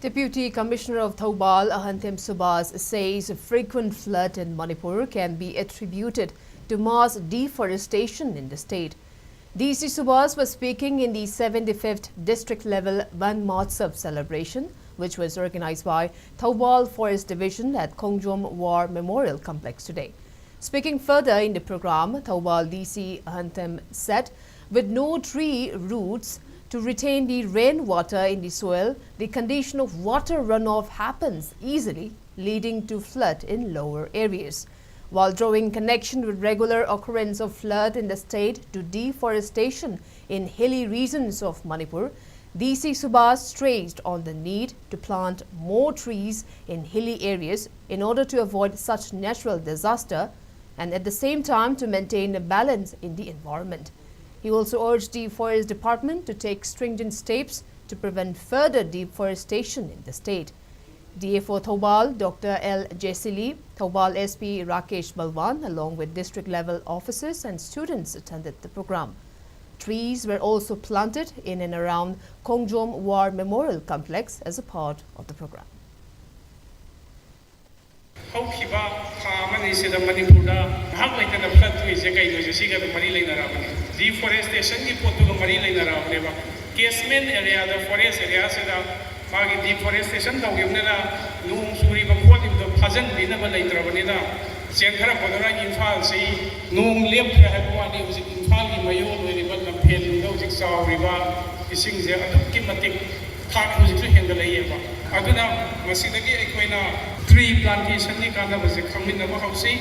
Deputy Commissioner of Thoubal, Subhash, says a frequent flood in Manipur can be attributed to mass deforestation in the state. DC Subhash was speaking in the 75th district level Van Mahotsav celebration, which was organized by Thoubal Forest Division at Khongjom War Memorial Complex today. Speaking further in the program, Thoubal DC Ahantim said, with no tree roots to retain the rainwater in the soil, the condition of water runoff happens easily, leading to flood in lower areas. While drawing connection with regular occurrence of flood in the state to deforestation in hilly regions of Manipur, DC Subhash stressed on the need to plant more trees in hilly areas in order to avoid such natural disaster and at the same time to maintain a balance in the environment. He also urged the Forest Department to take stringent steps to prevent further deforestation in the state. DFO Thoubal, Dr. L. Jesili, Thoubal SP Rakesh Balwan, along with district-level officers and students attended the program. Trees were also planted in and around Khongjom War Memorial Complex as a part of the program. Deforestation की पोतुग मरी लेना रहा अपने बा casement area the forest area से दा मागी deforestation तो गिवने दा नूंग सूरी बखोली तो फजन बिना बा लेटर बने दा सेंखरा पदरा इम्फाल से नूंग लेप रहा बुआनी उसे इम्फाल की मयूर में रिबल लम्फेल लुंगा उसे साव रिबा इसिंग से अदुक की मतिक थाक उसे तो हेंगल है ये बा अदुना मसीद की एक कोई ना tree plantation की कांदा बसे खमिन नबा हाउसी